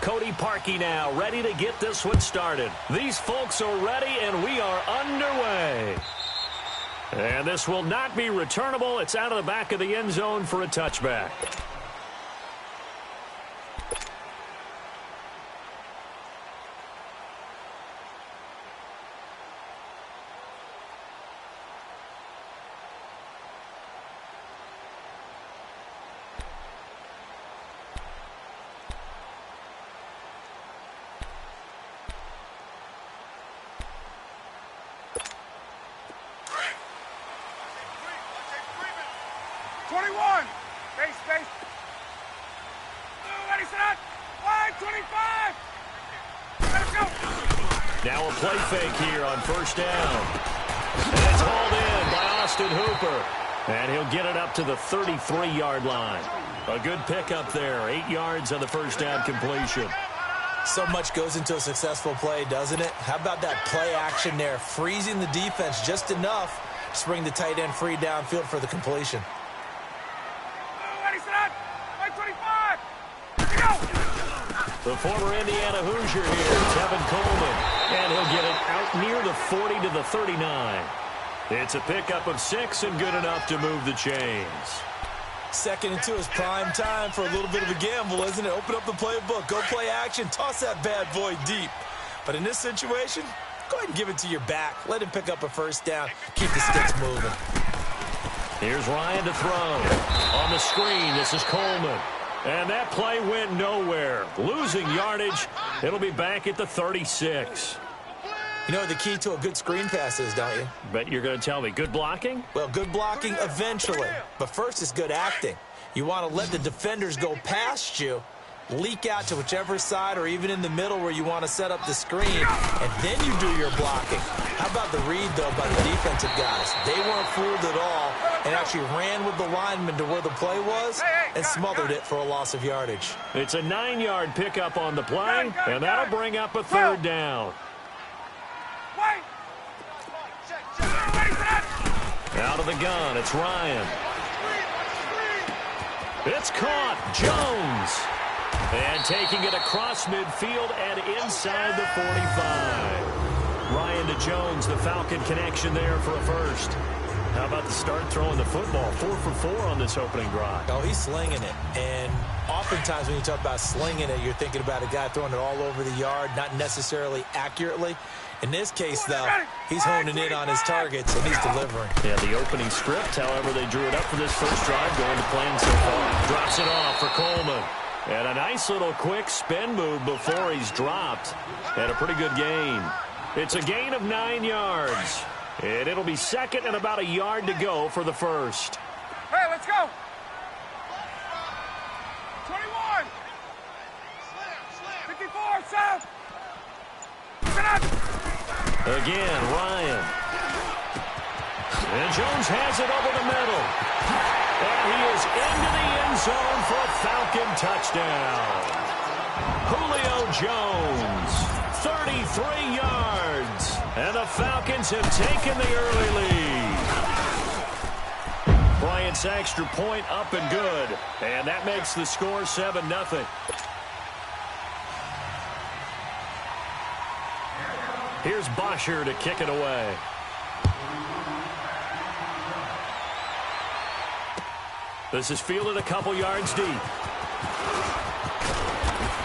Cody Parkey now ready to get this one started. These folks are ready, and we are underway. And this will not be returnable. It's out of the back of the end zone for a touchback. Now a play fake here on first down. And it's hauled in by Austin Hooper. And he'll get it up to the 33-yard line. A good pickup there. 8 yards on the first down completion. So much goes into a successful play, doesn't it? How about that play action there? Freezing the defense just enough to bring the tight end free downfield for the completion. The former Indiana Hoosier here, Tevin Coleman. And he'll get it out near the 40 to the 39. It's a pickup of 6 and good enough to move the chains. 2nd and 2 is prime time for a little bit of a gamble, isn't it? Open up the playbook, go play action, toss that bad boy deep. But in this situation, go ahead and give it to your back. Let him pick up a first down. Keep the sticks moving. Here's Ryan to throw. On the screen, this is Coleman. And that play went nowhere. Losing yardage. It'll be back at the 36. You know what the key to a good screen pass is, don't you? Bet you're going to tell me. Good blocking? Well, good blocking eventually. But first is good acting. You want to let the defenders go past you, leak out to whichever side or even in the middle where you want to set up the screen, and then you do your blocking. How about the read, though, by the defensive guys? They weren't fooled at all and actually ran with the lineman to where the play was and smothered it for a loss of yardage. It's a 9-yard pickup on the play, and that'll bring up a third down. Out of the gun, it's Ryan. It's caught. Jones. And taking it across midfield and inside the 45. Ryan to Jones, the Falcon connection there for a first. How about the start throwing the football? 4 for 4 on this opening drive. Oh, he's slinging it. And oftentimes when you talk about slinging it, you're thinking about a guy throwing it all over the yard, not necessarily accurately. In this case, though, he's honing in on his targets, and he's delivering. Yeah, the opening script, however, they drew it up for this first drive, going to plan so far. Drops it off for Coleman. And a nice little quick spin move before he's dropped. And a pretty good gain. It's a gain of 9 yards. And it'll be second and about a yard to go for the first. Hey, let's go. 21. 54, south. Again, Ryan. And Jones has it over the middle. And he is into the end zone for a Falcon touchdown. Julio Jones, 33 yards. And the Falcons have taken the early lead. Bryant's extra point up and good. And that makes the score 7-0. Here's Bosher to kick it away. This is fielded a couple yards deep.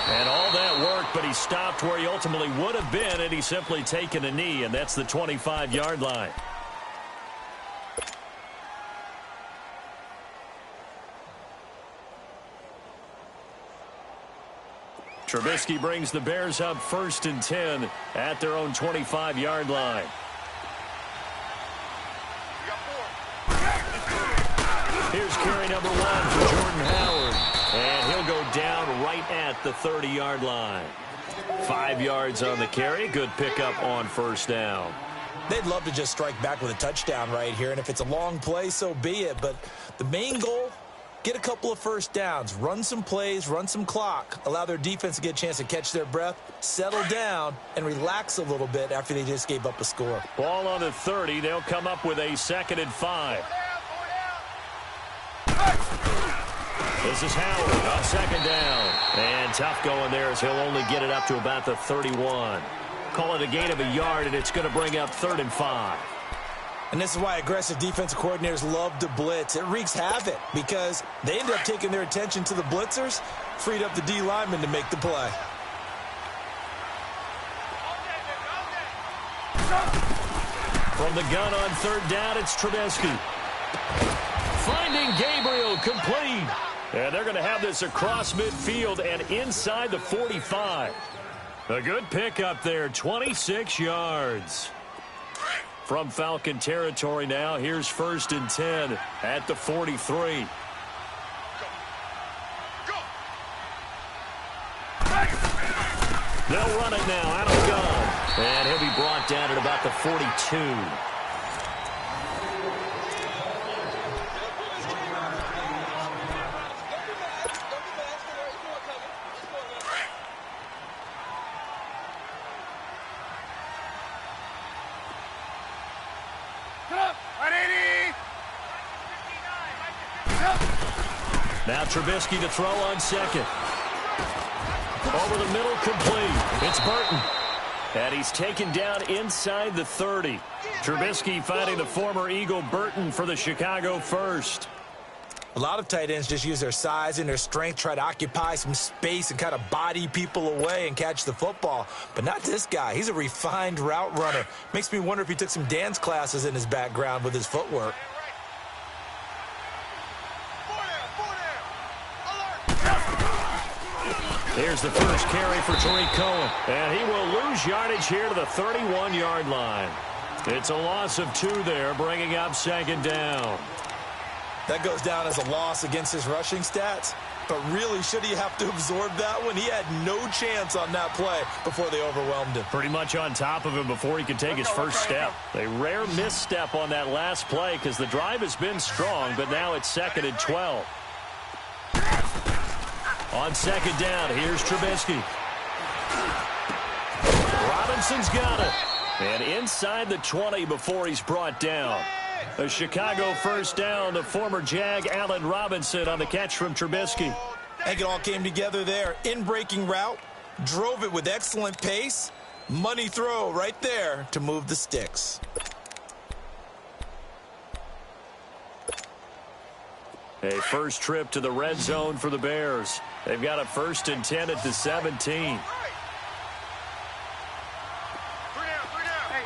And all that work, but he stopped where he ultimately would have been, and he's simply taken a knee, and that's the 25-yard line. Trubisky brings the Bears up 1st and 10 at their own 25-yard line. Here's carry number 1 for Jordan Howard. And he'll go down right at the 30-yard line. 5 yards on the carry. Good pickup on first down. They'd love to just strike back with a touchdown right here. And if it's a long play, so be it. But the main goal, get a couple of first downs, run some plays, run some clock, allow their defense to get a chance to catch their breath, settle down, and relax a little bit after they just gave up a score. Ball on the 30. They'll come up with a 2nd and 5. This is Howard on second down. And tough going there as he'll only get it up to about the 31. Call it a gain of a yard, and it's going to bring up 3rd and 5. And this is why aggressive defensive coordinators love to blitz. It wreaks havoc because they end up taking their attention to the blitzers, freed up the D lineman to make the play. From the gun on 3rd down, it's Trubisky. Finding Gabriel, complete. And they're going to have this across midfield and inside the 45. A good pickup there, 26 yards. From Falcon territory now, here's 1st and 10 at the 43. They'll run it now out of gun. And he'll be brought down at about the 42. Now Trubisky to throw on second. Over the middle, complete. It's Burton. And he's taken down inside the 30. Trubisky finding the former Eagle Burton for the Chicago first. A lot of tight ends just use their size and their strength, try to occupy some space and kind of body people away and catch the football. But not this guy. He's a refined route runner. Makes me wonder if he took some dance classes in his background with his footwork. Here's the first carry for Tariq Cohen. And he will lose yardage here to the 31-yard line. It's a loss of 2 there, bringing up 2nd down. That goes down as a loss against his rushing stats. But really, should he have to absorb that one? He had no chance on that play before they overwhelmed him. Pretty much on top of him before he could take his first step. A rare misstep on that last play because the drive has been strong, but now it's 2nd and 12. On 2nd down, here's Trubisky. Robinson's got it. And inside the 20 before he's brought down. A Chicago first down, the former Jag Allen Robinson on the catch from Trubisky. I think it all came together there. In-breaking route, drove it with excellent pace. Money throw right there to move the sticks. A first trip to the red zone for the Bears. They've got a 1st and 10 at the 17.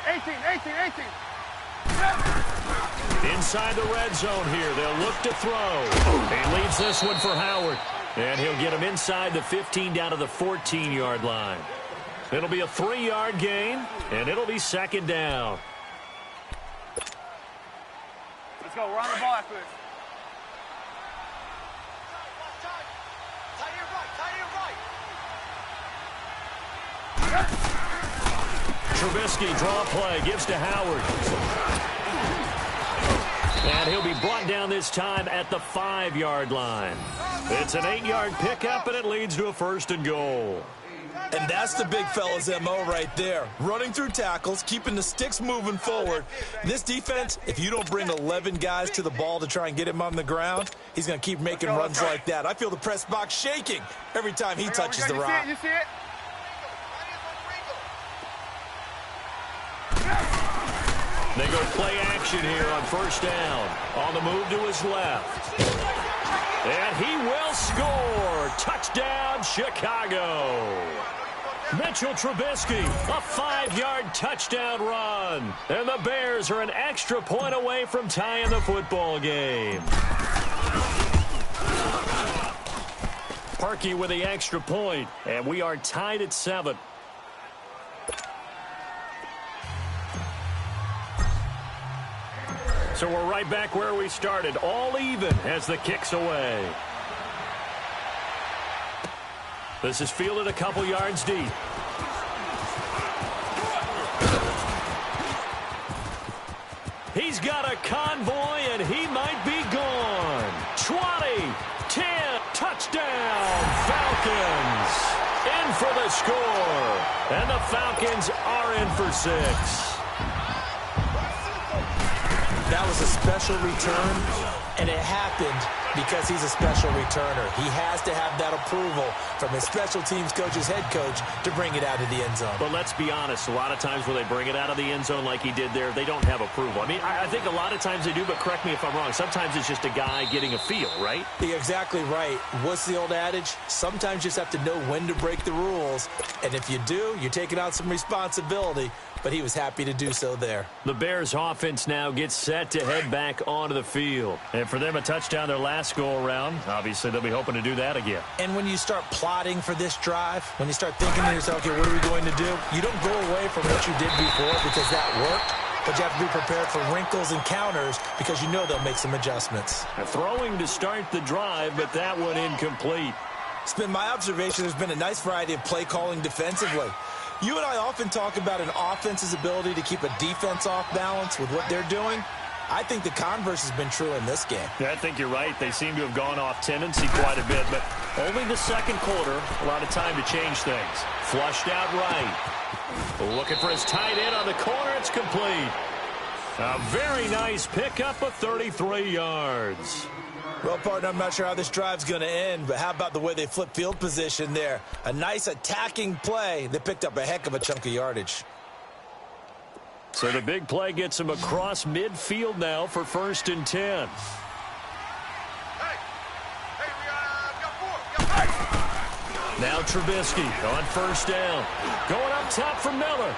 Hey, 18. Inside the red zone here. They'll look to throw. He leads this one for Howard. And he'll get him inside the 15 down to the 14-yard line. It'll be a 3-yard gain, and it'll be 2nd down. Let's go. We're on the ball after this. Trubisky, draw play, gives to Howard. And he'll be brought down this time at the 5-yard line. It's an 8-yard pickup, and it leads to a 1st and goal. And that's the big fella's MO right there. Running through tackles, keeping the sticks moving forward. This defense, if you don't bring 11 guys to the ball to try and get him on the ground, he's going to keep making runs like that. I feel the press box shaking every time he touches the rock. You see it? They go play action here on 1st down. On the move to his left. And he will score. Touchdown, Chicago. Mitchell Trubisky, a 5-yard touchdown run. And the Bears are an extra point away from tying the football game. Parkey with the extra point, and we are tied at 7. So we're right back where we started, all even as the kick's away. This is fielded a couple yards deep. He's got a convoy, and he might be gone. 20, 10, touchdown, Falcons. In for the score. And the Falcons are in for 6. That was a special return, and it happened Because he's a special returner. He has to have that approval from his special teams coach's head coach to bring it out of the end zone. But let's be honest, a lot of times when they bring it out of the end zone like he did there, they don't have approval. I mean, I think a lot of times they do, but correct me if I'm wrong. Sometimes it's just a guy getting a feel, right? You're exactly right. What's the old adage? Sometimes you just have to know when to break the rules. And if you do, you're taking on some responsibility. But he was happy to do so there. The Bears offense now gets set to head back onto the field. And for them, a touchdown their last go-around. Obviously, they'll be hoping to do that again. And when you start plotting for this drive, when you start thinking to yourself, okay, what are we going to do? You don't go away from what you did before because that worked. But you have to be prepared for wrinkles and counters because you know they'll make some adjustments. Throwing to start the drive, but that one incomplete. It's been my observation there's been a nice variety of play calling defensively. You and I often talk about an offense's ability to keep a defense off balance with what they're doing. I think the converse has been true in this game. Yeah, I think you're right. They seem to have gone off tendency quite a bit, but only the second quarter, a lot of time to change things. Flushed out right. Looking for his tight end on the corner. It's complete. A very nice pickup of 33 yards. Well, partner, I'm not sure how this drive's going to end, but how about the way they flip field position there? A nice attacking play that picked up a heck of a chunk of yardage. So the big play gets him across midfield now for 1st and 10. Now Trubisky on 1st down. Going up top for Miller.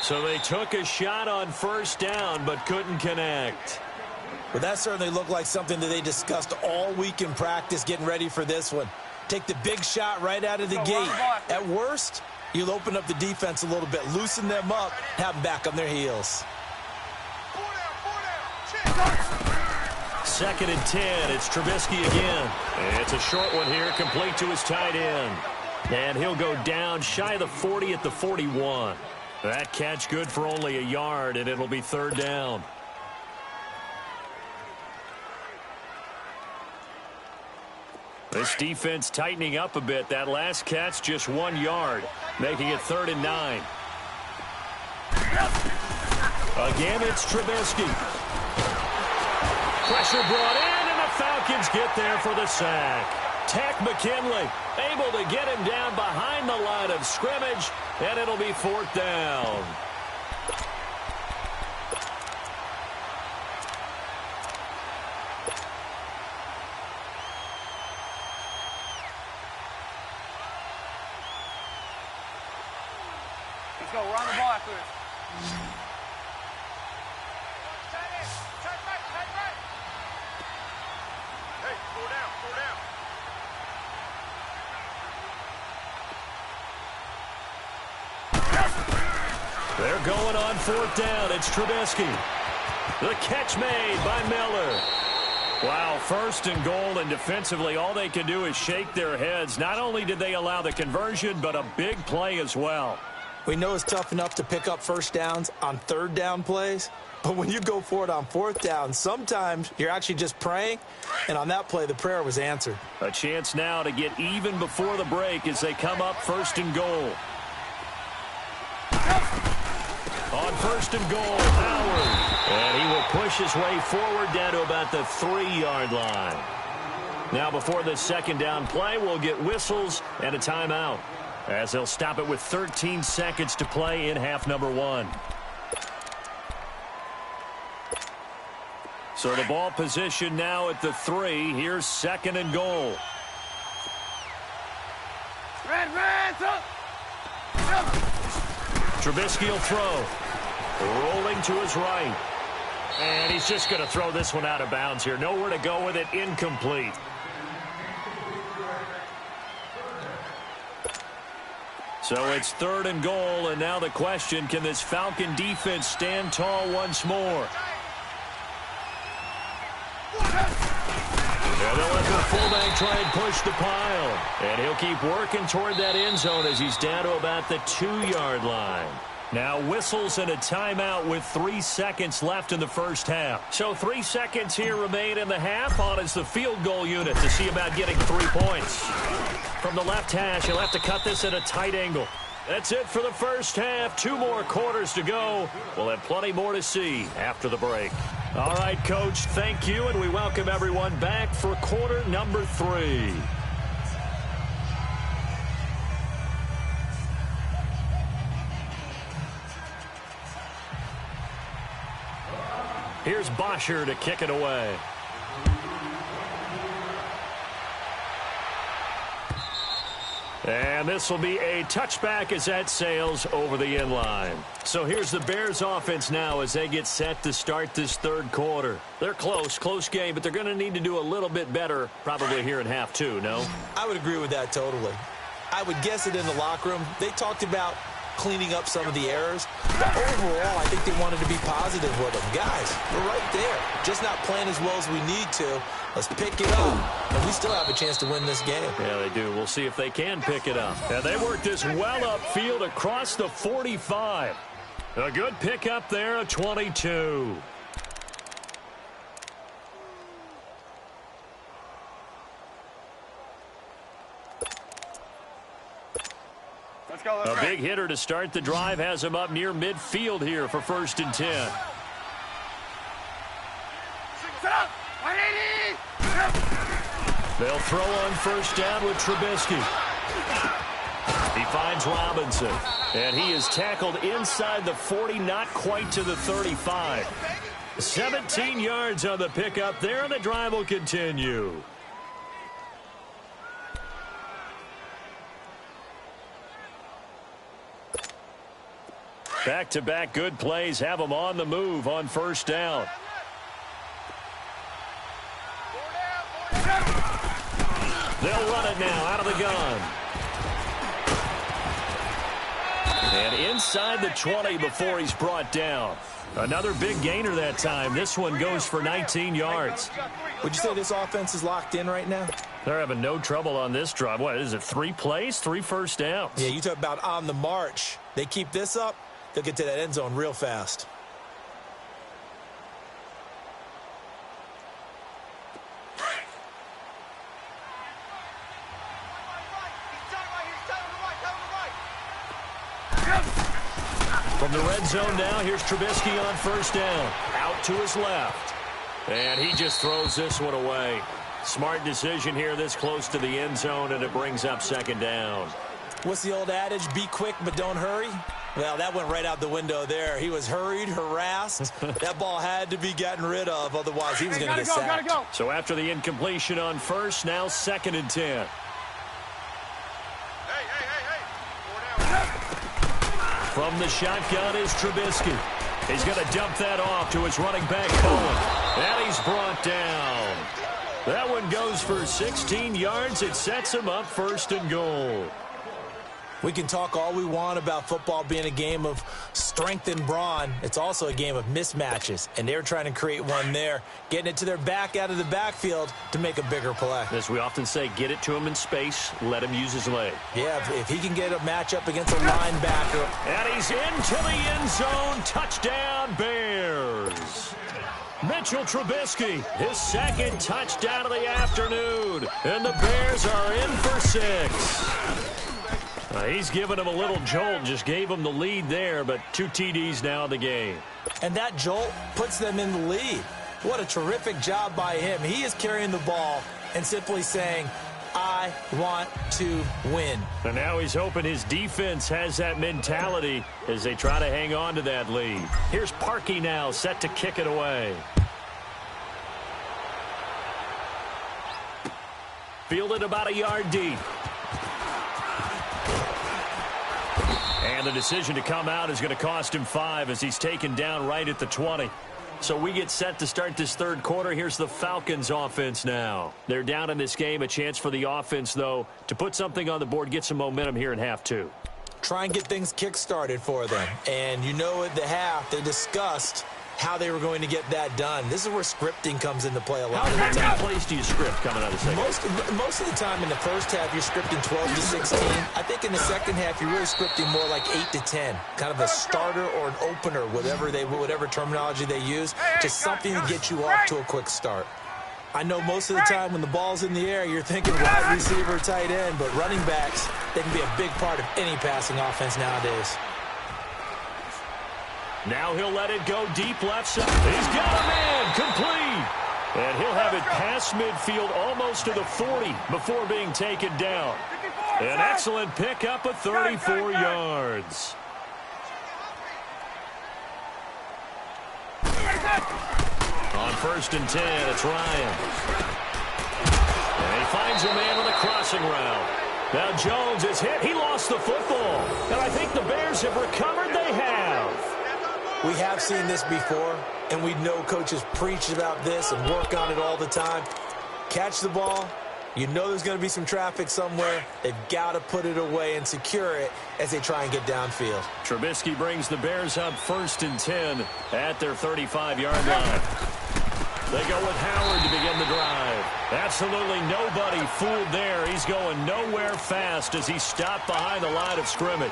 So they took a shot on 1st down but couldn't connect. Well, that certainly looked like something that they discussed all week in practice getting ready for this one. Take the big shot right out of the gate. At worst, you'll open up the defense a little bit, loosen them up, have them back on their heels. 2nd and 10. It's Trubisky again. It's a short one here, complete to his tight end. And he'll go down shy of the 40 at the 41. That catch good for only a yard, and it'll be 3rd down. This defense tightening up a bit. That last catch just 1 yard, making it 3rd and 9. Again, it's Trubisky. Pressure brought in, and the Falcons get there for the sack. Tack McKinley able to get him down behind the line of scrimmage, and it'll be 4th down. Let's go. Run the ball after this. Hey, slow down, slow down. They're going on 4th down. It's Trubisky. The catch made by Miller. Wow, 1st and goal, and defensively all they can do is shake their heads. Not only did they allow the conversion, but a big play as well. We know it's tough enough to pick up 1st downs on 3rd down plays, but when you go for it on 4th down, sometimes you're actually just praying, and on that play, the prayer was answered. A chance now to get even before the break as they come up 1st and goal. On 1st and goal, Howard. And he will push his way forward down to about the 3-yard line. Now before the 2nd down play, we'll get whistles and a timeout, as they'll stop it with 13 seconds to play in half number 1. So the ball position now at the 3. Here's 2nd and goal. Red, up. Trubisky will throw. Rolling to his right. And he's just going to throw this one out of bounds here. Nowhere to go with it. Incomplete. So it's 3rd and goal, and now the question, can this Falcon defense stand tall once more? And they'll let the fullback try and push the pile. And he'll keep working toward that end zone as he's down to about the 2-yard line. Now whistles and a timeout with 3 seconds left in the 1st half. So 3 seconds here remain in the half. On is the field goal unit to see about getting 3 points. From the left hash, he'll have to cut this at a tight angle. That's it for the 1st half. 2 more quarters to go. We'll have plenty more to see after the break. All right, Coach, thank you, and we welcome everyone back for quarter number 3. Here's Bosher to kick it away. And this will be a touchback as that sails over the end line. So here's the Bears offense now as they get set to start this third quarter. They're close game, but they're going to need to do a little bit better probably here in half 2, no? I would agree with that totally. I would guess it in the locker room. They talked about cleaning up some of the errors. But overall, I think they wanted to be positive with them. Guys, we're right there. Just not playing as well as we need to. Let's pick it up. And we still have a chance to win this game. Yeah, they do. We'll see if they can pick it up. And they work this well upfield across the 45. A good pickup there, a 22. A big hitter to start the drive has him up near midfield here for 1st and 10. They'll throw on 1st down with Trubisky. He finds Robinson, and he is tackled inside the 40, not quite to the 35. 17 yards on the pickup there, and the drive will continue. Back-to-back good plays have them on the move on 1st down. They'll run it now out of the gun. And inside the 20 before he's brought down. Another big gainer that time. This one goes for 19 yards. Would you say this offense is locked in right now? They're having no trouble on this drive. What is it, 3 plays, 3 first downs? Yeah, you talk about on the march. They keep this up, they'll get to that end zone real fast. From the red zone now, here's Trubisky on 1st down. Out to his left. And he just throws this one away. Smart decision here this close to the end zone, and it brings up 2nd down. What's the old adage? Be quick, but don't hurry? Well, that went right out the window there. He was hurried, harassed. That ball had to be gotten rid of, otherwise he was going to get sacked. So after the incompletion on 1st, now 2nd and 10. From the shotgun is Trubisky. He's going to dump that off to his running back, Cohen. And he's brought down. That one goes for 16 yards. It sets him up 1st and goal. We can talk all we want about football being a game of strength and brawn. It's also a game of mismatches, and they're trying to create one there, getting it to their back out of the backfield to make a bigger play. As we often say, get it to him in space, let him use his leg. Yeah, if he can get a matchup against a linebacker. And he's into the end zone. Touchdown, Bears. Mitchell Trubisky, his 2nd touchdown of the afternoon. And the Bears are in for 6. He's giving him a little jolt, just gave him the lead there, but 2 TDs now in the game. And that jolt puts them in the lead. What a terrific job by him. He is carrying the ball and simply saying, I want to win. And now he's hoping his defense has that mentality as they try to hang on to that lead. Here's Parkey now, set to kick it away. Fielded about a yard deep. And the decision to come out is going to cost him 5 as he's taken down right at the 20. So we get set to start this third quarter. Here's the Falcons offense now. They're down in this game. A chance for the offense, though, to put something on the board, get some momentum here in half 2. Try and get things kick-started for them. And you know at the half, they discussed how they were going to get that done. This is where scripting comes into play a lot of the time. How many plays do you script coming out of the second? Most of the time in the first half, you're scripting 12 to 16. I think in the second half, you're really scripting more like 8 to 10. Kind of a starter or an opener, whatever terminology they use. Just something to get you off to a quick start. I know most of the time when the ball's in the air, you're thinking wide receiver, tight end, but running backs, they can be a big part of any passing offense nowadays. Now he'll let it go deep left side. He's got a man complete. And he'll have it past midfield almost to the 40 before being taken down. An excellent pickup of 34 yards. On 1st and 10, it's Ryan. And he finds a man with a crossing route. Now Jones is hit. He lost the football. And I think the Bears have recovered. They have. We have seen this before, and we know coaches preach about this and work on it all the time. Catch the ball. You know there's going to be some traffic somewhere. They've got to put it away and secure it as they try and get downfield. Trubisky brings the Bears up 1st and 10 at their 35-yard line. They go with Howard to begin the drive. Absolutely nobody fooled there. He's going nowhere fast as he stopped behind the line of scrimmage.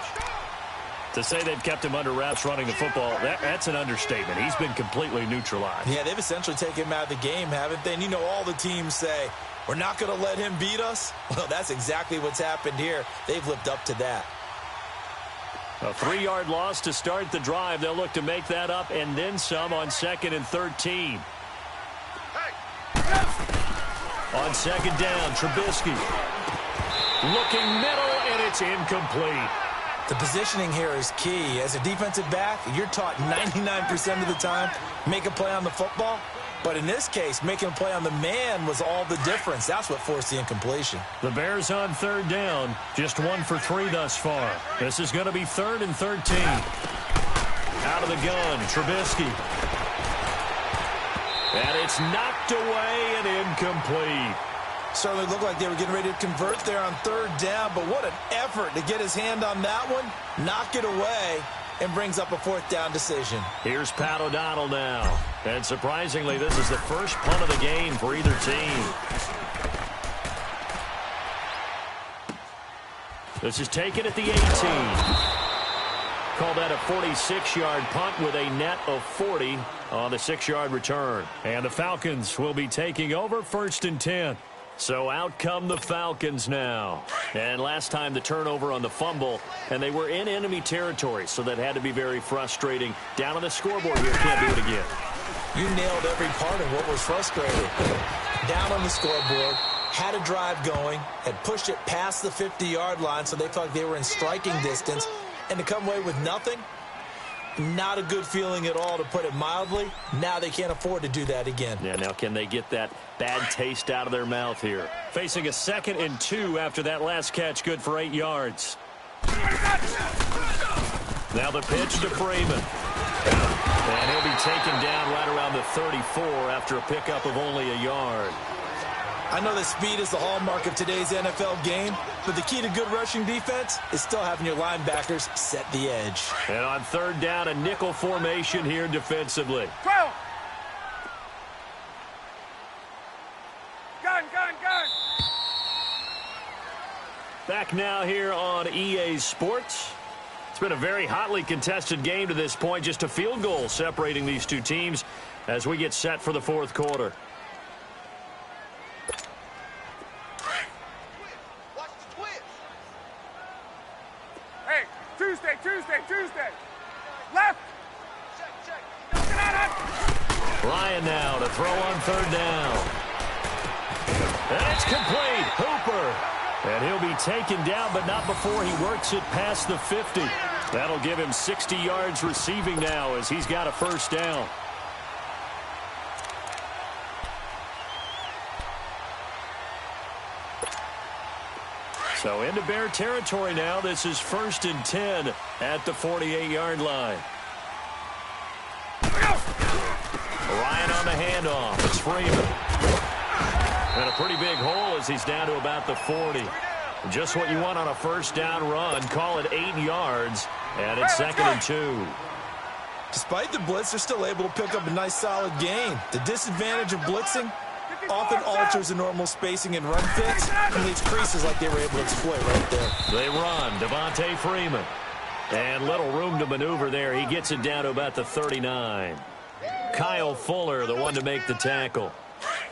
To say they've kept him under wraps running the football, that's an understatement. He's been completely neutralized. Yeah, they've essentially taken him out of the game, haven't they? And you know all the teams say, we're not going to let him beat us. Well, that's exactly what's happened here. They've lived up to that. A 3-yard loss to start the drive. They'll look to make that up and then some on 2nd and 13. On 2nd down, Trubisky. Looking middle, and it's incomplete. The positioning here is key. As a defensive back, you're taught 99% of the time, make a play on the football. But in this case, making a play on the man was all the difference. That's what forced the incompletion. The Bears on 3rd down, just 1 for 3 thus far. This is going to be 3rd and 13. Out of the gun, Trubisky. And it's knocked away and incomplete. Certainly looked like they were getting ready to convert there on 3rd down, but what an effort to get his hand on that one, knock it away, and brings up a 4th down decision. Here's Pat O'Donnell now. And surprisingly, this is the first punt of the game for either team. This is taken at the 18. Call that a 46-yard punt with a net of 40 on the 6-yard return. And the Falcons will be taking over 1st and 10. So out come the Falcons now. And last time the turnover on the fumble, and they were in enemy territory, so that had to be very frustrating. Down on the scoreboard here, can't do it again. You nailed every part of what was frustrating. Down on the scoreboard, had a drive going, had pushed it past the 50-yard line, so they felt like they were in striking distance, and to come away with nothing, not a good feeling at all, to put it mildly. Now they can't afford to do that again. Yeah, now can they get that bad taste out of their mouth here? Facing a 2nd and 2 after that last catch, good for 8 yards. Now the pitch to Freeman. And he'll be taken down right around the 34 after a pickup of only a yard. I know that speed is the hallmark of today's NFL game, but the key to good rushing defense is still having your linebackers set the edge. And on 3rd down, a nickel formation here defensively. 12. Gun. Back now here on EA Sports. It's been a very hotly contested game to this point. Just a field goal separating these two teams as we get set for the 4th quarter. Tuesday. Left. Ryan now to throw on 3rd down. And it's complete. Hooper. And he'll be taken down, but not before he works it past the 50. That'll give him 60 yards receiving now as he's got a 1st down. So into Bear territory now. This is 1st and 10 at the 48-yard line. Ryan on the handoff. It's Freeman. And a pretty big hole as he's down to about the 40. Just what you want on a 1st down run. Call it 8 yards. And it's 2nd and 2. Despite the blitz, they're still able to pick up a nice solid gain. The disadvantage of blitzing often alters the normal spacing and run fits and leaves creases like they were able to exploit right there. They run. Devontae Freeman. And little room to maneuver there. He gets it down to about the 39. Kyle Fuller, the one to make the tackle.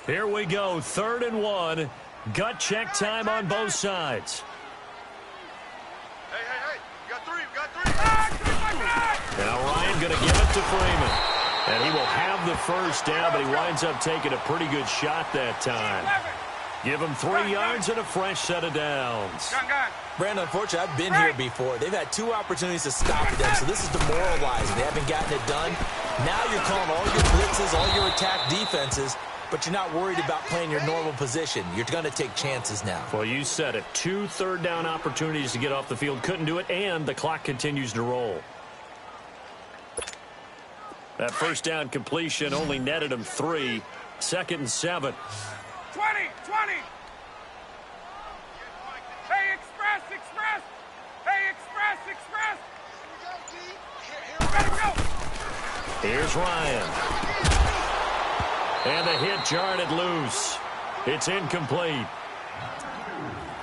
Here we go. 3rd and 1. Gut check time on both sides. Hey. We got three. Now Ryan going to give it to Freeman. And he will have the first down, but he winds up taking a pretty good shot that time. Give him 3 yards and a fresh set of downs. Brandon, unfortunately, I've been here before. They've had 2 opportunities to stop them, so this is demoralizing. They haven't gotten it done. Now you're calling all your blitzes, all your attack defenses, but you're not worried about playing your normal position. You're going to take chances now. Well, you said it. 2 third-down opportunities to get off the field. Couldn't do it, and the clock continues to roll. That first down completion only netted him 3. 2nd and 7. 20. Hey, express. Hey, express. Ready to go. Here's Ryan. And the hit jarred it loose. It's incomplete.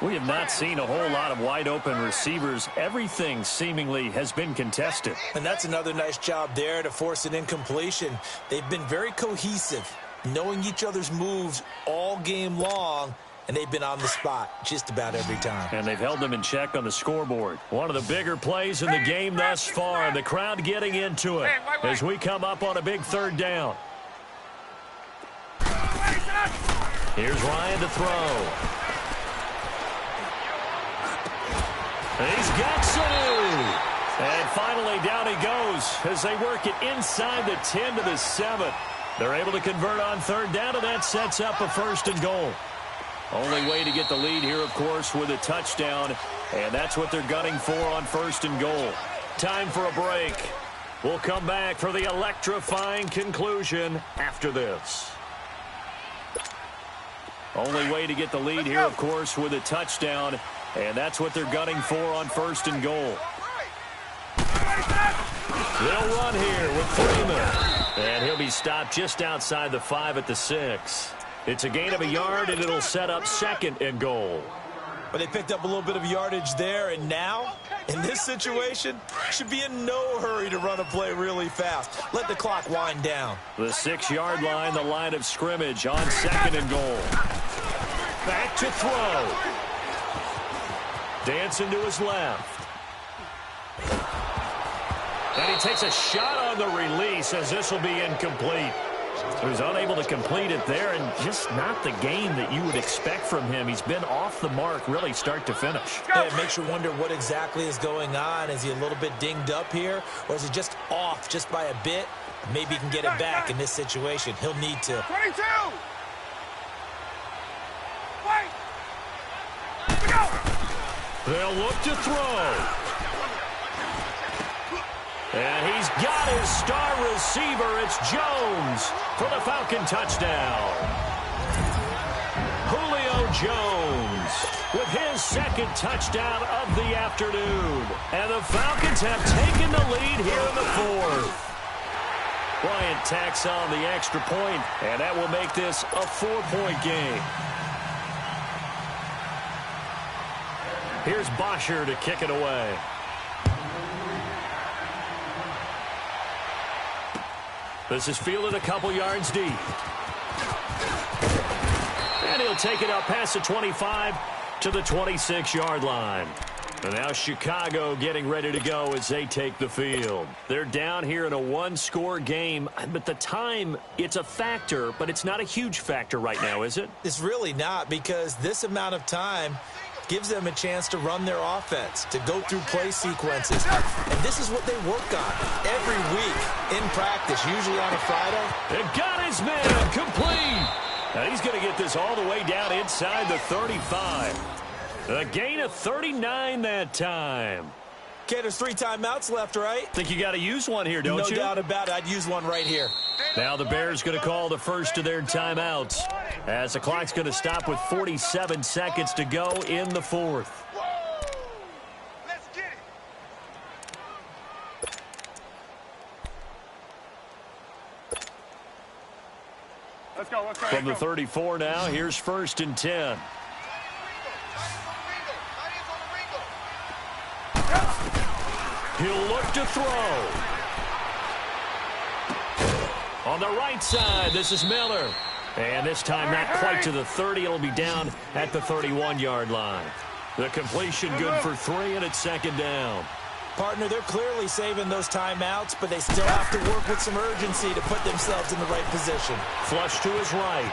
We have not seen a whole lot of wide-open receivers. Everything seemingly has been contested. And that's another nice job there to force an incompletion. They've been very cohesive, knowing each other's moves all game long, and they've been on the spot just about every time. And they've held them in check on the scoreboard. One of the bigger plays in the game thus far. The crowd getting into it as we come up on a big 3rd down. Here's Ryan to throw. He's got Sanu. And finally down he goes as they work it inside the 10 to the 7. They're able to convert on 3rd down, and that sets up a 1st and goal. Only way to get the lead here, of course, with a touchdown, and that's what they're gunning for on 1st and goal. Time for a break. We'll come back for the electrifying conclusion after this. Only way to get the lead here, of course, with a touchdown, and that's what they're gunning for on 1st and goal. They'll run here with Freeman, and he'll be stopped just outside the 5 at the 6. It's a gain of a yard, and it'll set up 2nd and goal. But they picked up a little bit of yardage there, and now, in this situation, should be in no hurry to run a play really fast. Let the clock wind down. The 6-yard line, the line of scrimmage on 2nd and goal. Back to throw. Dancing to his left. And he takes a shot on the release as this will be incomplete. He was unable to complete it there, and just not the game that you would expect from him. He's been off the mark really start to finish. Yeah, it makes you wonder what exactly is going on. Is he a little bit dinged up here, or is he just off just by a bit? Maybe he can get it back in this situation. He'll need to. 22. Wait. We go. They'll look to throw. And he's got his star receiver. It's Jones for the Falcon touchdown. Julio Jones with his 2nd touchdown of the afternoon. And the Falcons have taken the lead here in the 4th. Bryant tacks on the extra point, and that will make this a 4-point game. Here's Bosher to kick it away. This is fielded a couple yards deep. And he'll take it up past the 25 to the 26-yard line. And now Chicago getting ready to go as they take the field. They're down here in a 1-score game. But the time, it's a factor, but it's not a huge factor right now, is it? It's really not, because this amount of time gives them a chance to run their offense, to go through play sequences. And this is what they work on every week in practice, usually on a Friday. And got his man complete. And he's going to get this all the way down inside the 35. A gain of 39 that time. Okay, there's 3 timeouts left, right? Think you got to use one here, don't you? No doubt about it. I'd use one right here. Now the Bears going to call the first of their timeouts as the clock's going to stop with 47 seconds to go in the 4th. Let's get it. Let's go. From the 34 now, here's 1st and 10. He'll look to throw. On the right side, this is Miller. And this time not quite to the 30. It'll be down at the 31-yard line. The completion good for 3, and it's 2nd down. Partner, they're clearly saving those timeouts, but they still have to work with some urgency to put themselves in the right position. Flush to his right.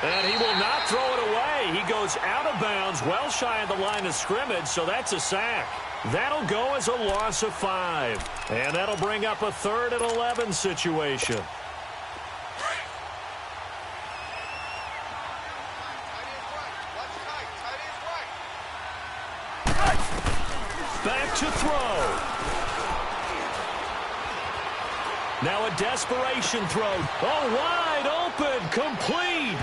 And he will not throw it away. He goes out of bounds, well shy of the line of scrimmage, so that's a sack. That'll go as a loss of 5. And that'll bring up a 3rd and 11 situation. Back to throw. Now a desperation throw. Oh, wide open, complete.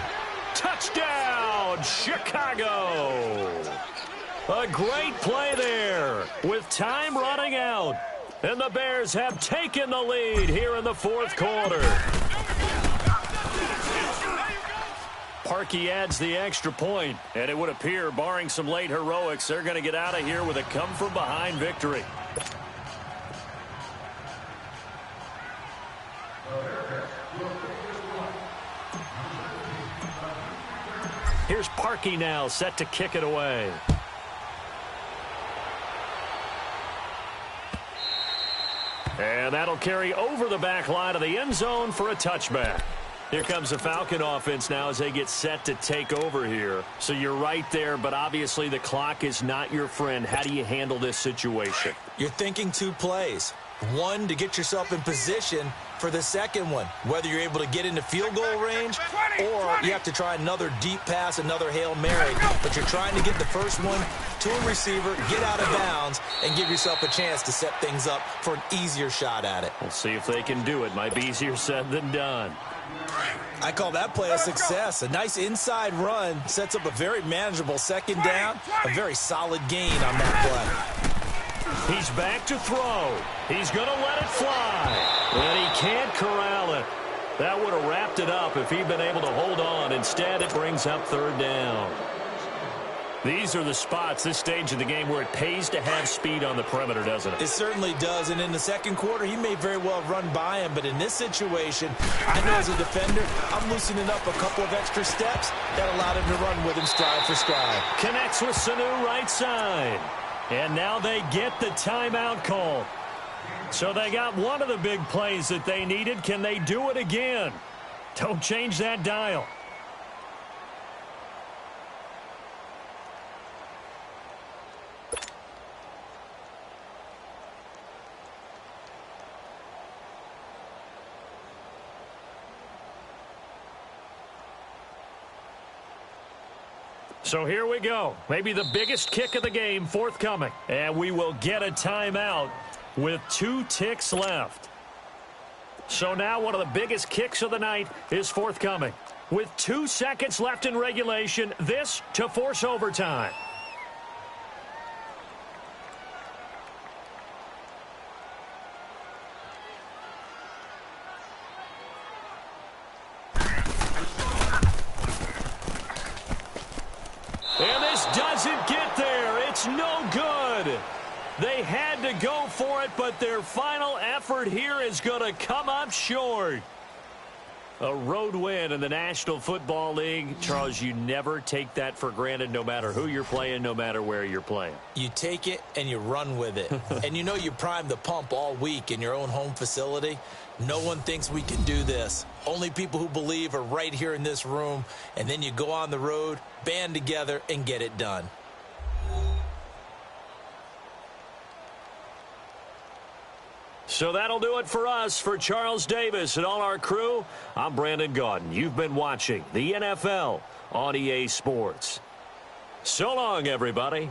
Touchdown, Chicago. A great play there with time running out. And the Bears have taken the lead here in the 4th quarter. Parkey adds the extra point, and it would appear, barring some late heroics, they're going to get out of here with a come-from-behind victory. Here's Parkey now, set to kick it away. And that'll carry over the back line of the end zone for a touchback. Here comes the Falcon offense now as they get set to take over here. So you're right there, but obviously the clock is not your friend. How do you handle this situation? You're thinking 2 plays. One, to get yourself in position for the second one, whether you're able to get into field goal range or you have to try another deep pass, another Hail Mary, but you're trying to get the first one to a receiver, get out of bounds, and give yourself a chance to set things up for an easier shot at it. We'll see if they can do it. Might be easier said than done. I call that play a success. A nice inside run sets up a very manageable second down, a very solid gain on that play. He's back to throw. He's going to let it fly. And he can't corral it. That would have wrapped it up if he'd been able to hold on. Instead, it brings up 3rd down. These are the spots, this stage of the game, where it pays to have speed on the perimeter, doesn't it? It certainly does, and in the second quarter, he may very well run by him, but in this situation, I know as a defender, I'm loosening up a couple of extra steps that allowed him to run with him stride for stride. Connects with Sanu right side. And now they get the timeout call. So they got one of the big plays that they needed. Can they do it again? Don't change that dial. So here we go. Maybe the biggest kick of the game forthcoming. And we will get a timeout with 2 ticks left. So now one of the biggest kicks of the night is forthcoming. With 2 seconds left in regulation, this to force overtime. And this doesn't get there. It's no good. They had to go for it, but their final effort here is going to come up short. A road win in the National Football League. Charles, you never take that for granted no matter who you're playing, no matter where you're playing. You take it and you run with it. And you know you primed the pump all week in your own home facility. No one thinks we can do this. Only people who believe are right here in this room. And then you go on the road, band together, and get it done. So that'll do it for us. For Charles Davis and all our crew, I'm Brandon Gaudin. You've been watching the NFL on EA Sports. So long, everybody.